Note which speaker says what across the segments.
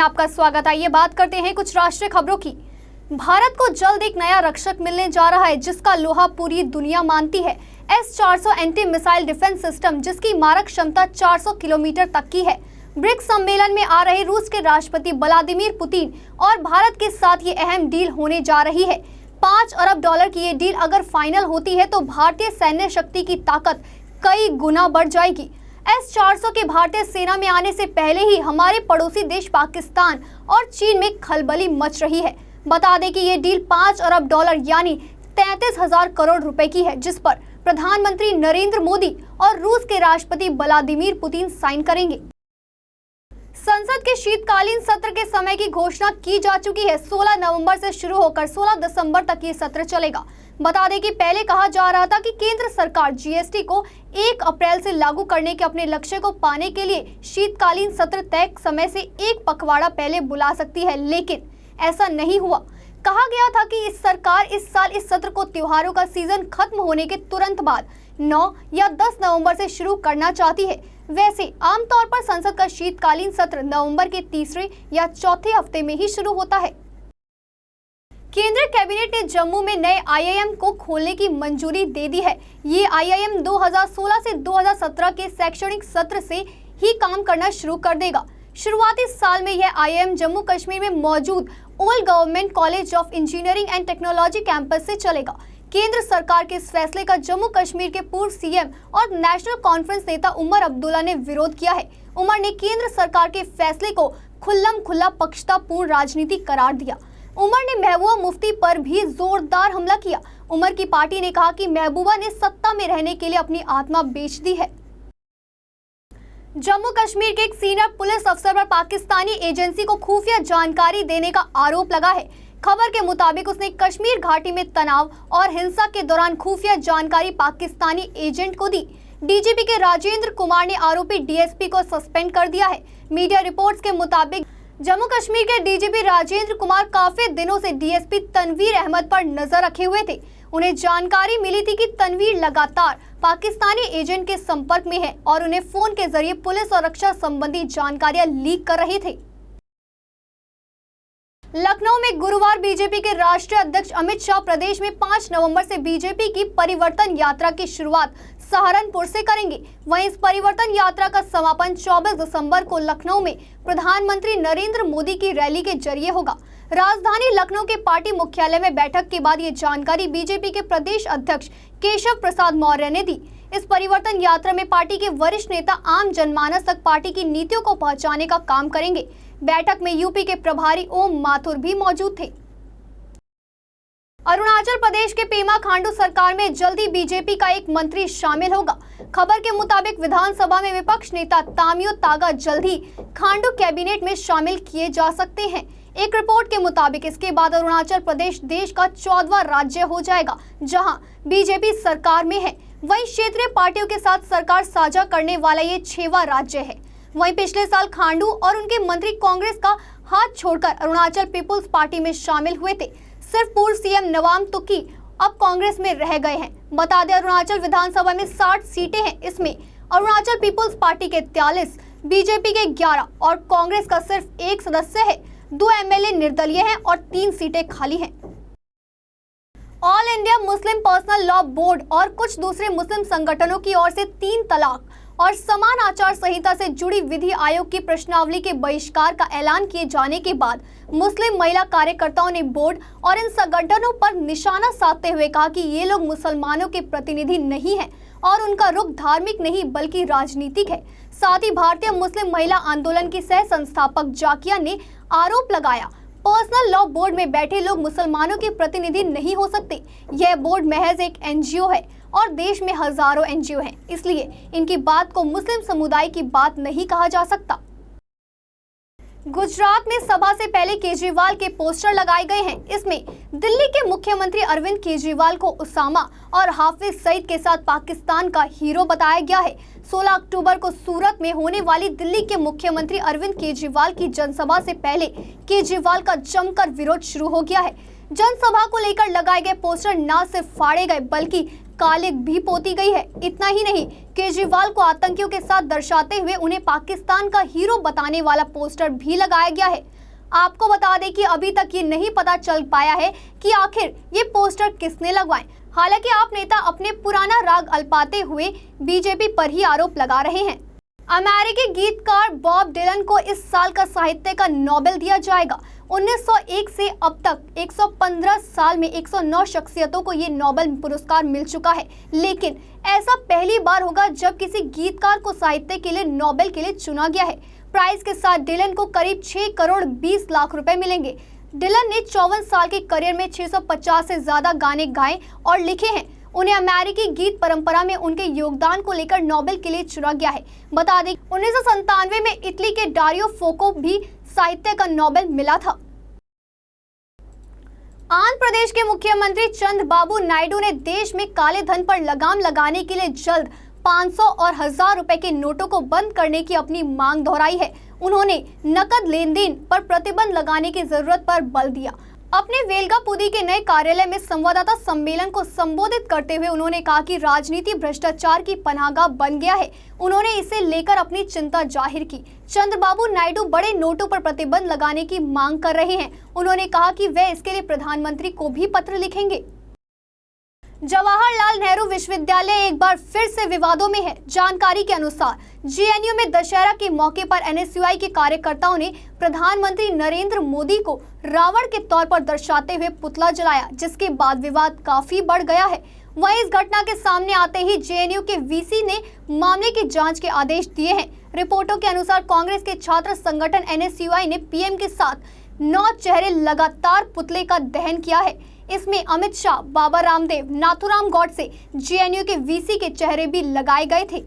Speaker 1: आपका स्वागत है। आइए बात करते हैं कुछ राष्ट्रीय खबरों की। भारत को जल्द एक नया रक्षक मिलने जा रहा है जिसका लोहा पूरी दुनिया मानती है। S-400 anti missile defence system जिसकी मारक क्षमता 400 किलोमीटर तक की है। ब्रिक्स सम्मेलन में आ रहे रूस के राष्ट्रपति व्लादिमीर पुतिन और भारत के साथ ये अहम डील होने जा रही है। 5 अरब डॉलर की ये डील अगर फाइनल होती है तो भारतीय सैन्य शक्ति की ताकत कई गुना बढ़ जाएगी। S-400 के भारतीय सेना में आने से पहले ही हमारे पड़ोसी देश पाकिस्तान और चीन में खलबली मच रही है। बता दें कि ये डील 5 अरब डॉलर यानी 33,000 करोड़ रुपए की है, जिस पर प्रधानमंत्री नरेंद्र मोदी और रूस के राष्ट्रपति व्लादिमीर पुतिन साइन करेंगे। संसद के शीतकालीन सत्र के समय की घोषणा की जा चुकी है। 16 नवंबर से शुरू होकर 16 दिसंबर तक ये सत्र चलेगा। बता दें कि पहले कहा जा रहा था कि केंद्र सरकार जीएसटी को 1 अप्रैल से लागू करने के अपने लक्ष्य को पाने के लिए शीतकालीन सत्र तय समय से 1 पखवाड़ा पहले बुला सकती है, लेकिन ऐसा नहीं हुआ। कहा गया था कि इस सरकार इस साल इस सत्र को त्योहारों का सीजन खत्म होने के तुरंत बाद 9 या 10 नवंबर से शुरू करना चाहती है। वैसे आमतौर पर संसद का शीतकालीन सत्र नवंबर के तीसरे या चौथे हफ्ते में ही शुरू होता है। केंद्रीय कैबिनेट ने जम्मू में नए आईआईएम को खोलने की मंजूरी दे दी है। ये आईआईएम 2016 से 2017 के शैक्षणिक सत्र से ही काम करना शुरू कर देगा। शुरुआती साल में यह आईआईएम जम्मू कश्मीर में मौजूद old government college of engineering and technology campus से चलेगा। केंद्र सरकार के इस फैसले का जम्मू कश्मीर के पूर्व सीएम और नेशनल कॉन्फ्रेंस नेता उमर अब्दुल्ला ने विरोध किया है। उमर ने केंद्र सरकार के फैसले को खुल्लम-खुल्ला पक्षतापूर्ण राजनीति करार दिया। उमर ने महबूबा मुफ्ती पर भी जोरदार हमला किया। उमर की पार्टी ने कहा कि महबूबा ने सत्ता में रहने के लिए अपनी आत्मा बेच दी है। जम्मू कश्मीर के एक सीनियर पुलिस अफसर पर पाकिस्तानी एजेंसी को खुफिया जानकारी देने का आरोप लगा है। खबर के मुताबिक उसने कश्मीर घाटी में तनाव और हिंसा के दौरान खुफिया जानकारी पाकिस्तानी एजेंट को दी। डीजीपी के राजेंद्र कुमार ने आरोपी डीएसपी को सस्पेंड कर दिया है। मीडिया रिपोर्ट्स के मुताबिक जम्मू कश्मीर के डीजीपी राजेंद्र कुमार काफी दिनों से डीएसपी तनवीर अहमद पर नजर रखे हुए थे। उन्हें जानकारी मिली थी कि तनवीर लगातार पाकिस्तानी एजेंट के संपर्क में है और उन्हें फोन के जरिए पुलिस और रक्षा संबंधी जानकारियां लीक कर रहे थे। लखनऊ में गुरुवार बीजेपी के राष्ट्रीय अध्यक्ष अमित शाह प्रदेश में 5 नवंबर से बीजेपी की परिवर्तन यात्रा की शुरुआत सहारनपुर से करेंगे। वहीं इस परिवर्तन यात्रा का समापन 24 दिसंबर को लखनऊ में प्रधानमंत्री नरेंद्र मोदी की रैली के जरिए होगा। राजधानी लखनऊ के पार्टी मुख्यालय में बैठक के बाद ये जानकारी बीजेपी के प्रदेश अध्यक्ष केशव प्रसाद मौर्य ने दी। इस परिवर्तन यात्रा में पार्टी के वरिष्ठ नेता आम जनमानस तक पार्टी की नीतियों को पहुंचाने का काम करेंगे। बैठक में यूपी के प्रभारी ओम माथुर भी मौजूद थे। अरुणाचल प्रदेश के पेमा खांडू सरकार में जल्दी बीजेपी का एक मंत्री शामिल होगा। खबर के मुताबिक विधानसभा में विपक्ष नेता तामियो तागा जल्द ही खांडू कैबिनेट में शामिल किए जा सकते हैं। एक रिपोर्ट के मुताबिक इसके बाद अरुणाचल प्रदेश देश का 14वां राज्य हो जाएगा जहां बीजेपी सरकार में है। वहीं क्षेत्रीय पार्टियों के साथ सरकार साझा करने वाला ये 6वां राज्य है। वहीं पिछले साल खांडू और उनके मंत्री कांग्रेस का हाथ छोड़कर अरुणाचल पीपुल्स पार्टी में शामिल हुए थे। सिर्फ पूर्व सीएम नवाम तुकी अब कांग्रेस में रह गए हैं। बता दें अरुणाचल विधानसभा में 60 सीटें हैं। इसमें अरुणाचल पीपुल्स पार्टी के 43, बीजेपी के 11 और कांग्रेस का सिर्फ 1 सदस्य है। 2 एमएलए निर्दलीय हैं और 3 सीटें खाली हैं। All India Muslim personal law board और कुछ दूसरे मुस्लिम संगठनों की ओर से 3 तलाक और समान आचार संहिता से जुड़ी विधि आयोग की प्रश्नावली के बहिष्कार का ऐलान किए जाने के बाद मुस्लिम महिला कार्यकर्ताओं ने बोर्ड और इन संगठनों पर निशाना साधते हुए कहा कि ये लोग मुसलमानों के प्रतिनिधि नहीं हैं और उनका रुख धार्मिक नहीं बल्कि राजनीतिक है। साथ ही भारतीय मुस्लिम महिला आंदोलन की सह संस्थापक जाकिया ने आरोप लगाया, पर्सनल लॉ बोर्ड में बैठे लोग मुसलमानों के प्रतिनिधि नहीं हो सकते। यह बोर्ड महज एक एनजीओ है और देश में हजारों एनजीओ हैं, इसलिए इनकी बात को मुस्लिम समुदाय की बात नहीं कहा जा सकता। गुजरात में सभा से पहले केजरीवाल के पोस्टर लगाए गए हैं। इसमें दिल्ली के मुख्यमंत्री अरविंद केजरीवाल को उसामा और हाफिज सईद के साथ पाकिस्तान का हीरो बताया गया है। 16 अक्टूबर को सूरत में होने वाली दिल्ली के मुख्यमंत्री अरविंद केजरीवाल की जनसभा से पहले केजरीवाल का जमकर विरोध शुरू हो गया है। जनसभा को लेकर लगाए गए पोस्टर न सिर्फ फाड़े गए बल्कि कालिक भी पोती गई है। इतना ही नहीं, केजरीवाल को आतंकियों के साथ दर्शाते हुए उन्हें पाकिस्तान का हीरो बताने वाला पोस्टर भी लगाया गया है। आपको बता दें कि अभी तक ये नहीं पता चल पाया है कि आखिर ये पोस्टर किसने लगवाए। हालांकि आप नेता अपने पुराना राग अलपाते हुए बीजेपी पर ही आरोप लगा रहे हैं। अमेरिकी गीतकार बॉब डिलन को इस साल का साहित्य का नोबेल दिया जाएगा। 1901 से अब तक 115 साल में 109 शख्सियतों को ये नोबेल पुरस्कार मिल चुका है, लेकिन ऐसा पहली बार होगा जब किसी गीतकार को साहित्य के लिए नोबेल के लिए चुना गया है। प्राइज के साथ डिलन को करीब 6 करोड़ 20 लाख रुपए मिलेंगे। डिलन ने 54 साल के करियर में 650 से ज्यादा गाने गाए और लिखे हैं। उन्हें अमेरिकी गीत परंपरा में उनके योगदान को लेकर नोबेल के लिए चुना गया है। बता दें 1997 में इटली के डारियो फो को भी साहित्य का नोबेल मिला था। आंध्र प्रदेश के मुख्यमंत्री चंद्रबाबू नायडू ने देश में काले धन पर लगाम लगाने के लिए जल्द 500 और 1000 रुपए के नोटों को बंद करने की अपनी मांग दोहराई है। उन्होंने नकद लेन देन पर प्रतिबंध लगाने की जरूरत पर बल दिया। अपने वेलगापुदी के नए कार्यालय में संवाददाता सम्मेलन को संबोधित करते हुए उन्होंने कहा कि राजनीति भ्रष्टाचार की पनाहगाह बन गया है। उन्होंने इसे लेकर अपनी चिंता जाहिर की। चंद्रबाबू नायडू बड़े नोटों पर प्रतिबंध लगाने की मांग कर रहे हैं। उन्होंने कहा कि वे इसके लिए प्रधानमंत्री को भी पत्र लिखेंगे। जवाहरलाल नेहरू विश्वविद्यालय एक बार फिर से विवादों में है। जानकारी के अनुसार जेएनयू में दशहरा के मौके पर एनएसयूआई के कार्यकर्ताओं ने प्रधानमंत्री नरेंद्र मोदी को रावण के तौर पर दर्शाते हुए पुतला जलाया, जिसके बाद विवाद काफी बढ़ गया है। वहीं इस घटना के सामने आते ही जेएनयू के वीसी ने मामले की जांच के आदेश दिए हैं। रिपोर्टों के अनुसार कांग्रेस के छात्र संगठन एनएसयूआई ने पीएम के साथ 9 चेहरे लगातार पुतले का दहन किया है। इसमें अमित शाह, बाबा रामदेव, नाथुराम गौडसे, जेएनयू के वीसी के चेहरे भी लगाए गए थे।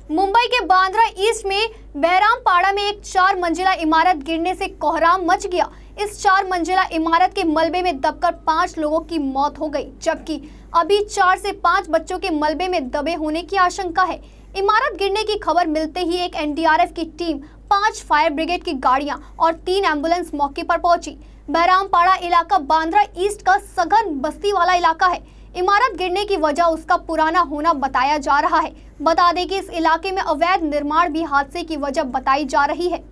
Speaker 1: मुंबई के बांद्रा ईस्ट में बहरामपाड़ा में एक 4 मंजिला इमारत गिरने से कोहराम मच गया। इस 4 मंजिला इमारत के मलबे में दबकर 5 लोगों की मौत हो गई, जबकि अभी 4 से 5 बच्चों के मलबे में दबे होने की आशंका है। इमारत गिरने की खबर मिलते ही एक एनडीआरएफ की टीम, 5 फायर ब्रिगेड की गाड़ियां और 3 एम्बुलेंस मौके पर पहुंची। बहरामपाड़ा इलाका बांद्रा ईस्ट का सघन बस्ती वाला इलाका है। इमारत गिरने की वजह उसका पुराना होना बताया जा रहा है। बता दें कि इस इलाके में अवैध निर्माण भी हादसे की वजह बताई जा रही है।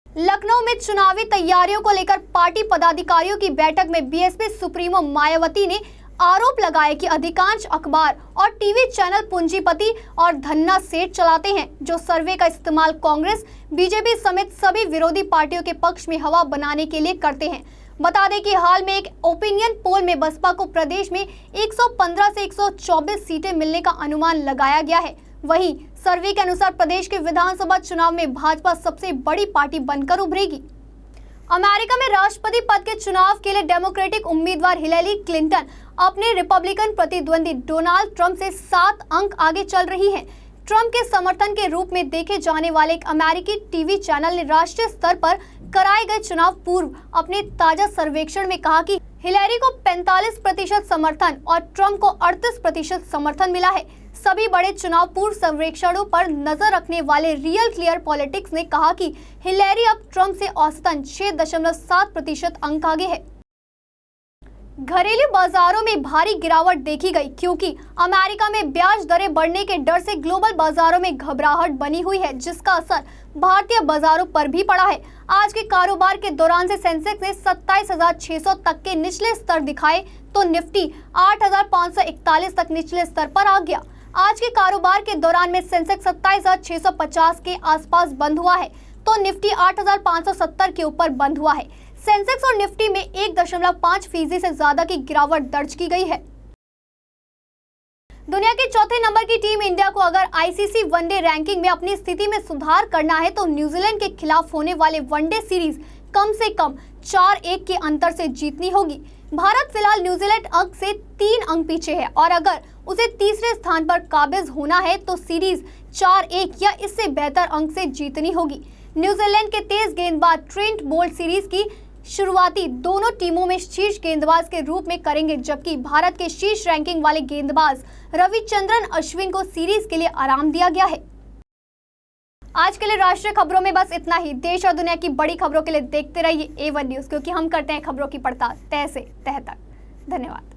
Speaker 1: लखनऊ में चुनावी तैयारियों को लेकर पार्टी पदाधिकारियों की बैठक में बीएसपी सुप्रीमो मायावती ने आरोप लगाया कि अधिकांश अखबार और टीवी चैनल पूंजीपति और धन्ना सेठ चलाते हैं, जो सर्वे का इस्तेमाल कांग्रेस, बीजेपी समेत सभी विरोधी पार्टियों के पक्ष में हवा बनाने के लिए करते हैं। बता दें कि हाल में एक ओपिनियन पोल में बसपा को प्रदेश में 115 से 124 सीटें मिलने का अनुमान लगाया गया है। वहीं सर्वे के अनुसार प्रदेश के विधानसभा चुनाव में भाजपा सबसे बड़ी पार्टी बनकर उभरेगी। अमेरिका में राष्ट्रपति पद के चुनाव के लिए डेमोक्रेटिक उम्मीदवार हिलेरी क्लिंटन अपने रिपब्लिकन प्रतिद्वंदी डोनाल्ड ट्रंप से 7 अंक आगे चल रही हैं। ट्रंप के समर्थन के रूप में देखे जाने वाले एक अमेरिकी टीवी चैनल ने राष्ट्रीय स्तर पर कराए गए चुनाव पूर्व अपने ताजा सर्वेक्षण में कहा कि हिलेरी को 45% समर्थन और ट्रंप को 38% समर्थन मिला है। सभी बड़े चुनाव पूर्व सर्वेक्षणों पर नजर रखने वाले रियल क्लियर पॉलिटिक्स ने कहा कि हिलेरी अब ट्रंप से औसतन 6.7% अंक आगे है। घरेलू बाजारों में भारी गिरावट देखी गई, क्योंकि अमेरिका में ब्याज दरें बढ़ने के डर से ग्लोबल बाजारों में घबराहट बनी हुई है, जिसका असर भारतीय बाजारों पर भी पड़ा है। आज के कारोबार के दौरान से सेंसेक्स ने 27,600 तक के निचले स्तर दिखाए तो निफ्टी 8,541 तक निचले स्तर पर आ गया। आज के कारोबार के दौरान में सेंसेक्स 27,650 के आसपास बंद हुआ है तो निफ्टी 8,570 के ऊपर बंद हुआ है। सेंसेक्स और निफ्टी में 1.5% से ज्यादा की गिरावट दर्ज की गई है। दुनिया के चौथे नंबर की टीम इंडिया को अगर आईसीसी वनडे रैंकिंग में अपनी स्थिति में सुधार करना है तो न्यूजीलैंड के खिलाफ होने वाले वनडे सीरीज कम से कम 4-1 के अंतर से जीतनी होगी। भारत फिलहाल न्यूजीलैंड अंक से 3 अंक पीछे है और अगर उसे तीसरे स्थान पर काबिज होना है तो सीरीज 4-1 या इससे बेहतर अंक से जीतनी होगी। न्यूजीलैंड के तेज गेंदबाज ट्रेंट बोल्ट सीरीज की शुरुआती दोनों टीमों में शीर्ष गेंदबाज के रूप में करेंगे, जबकि भारत के शीर्ष रैंकिंग वाले गेंदबाज रविचंद्रन अश्विन को सीरीज के लिए आराम दिया गया है। आज के लिए राष्ट्रीय खबरों में बस इतना ही। देश और दुनिया की बड़ी खबरों के लिए देखते रहिए A1 न्यूज़, क्योंकि हम करते हैं खबरों की पड़ताल तह से तह तक। धन्यवाद।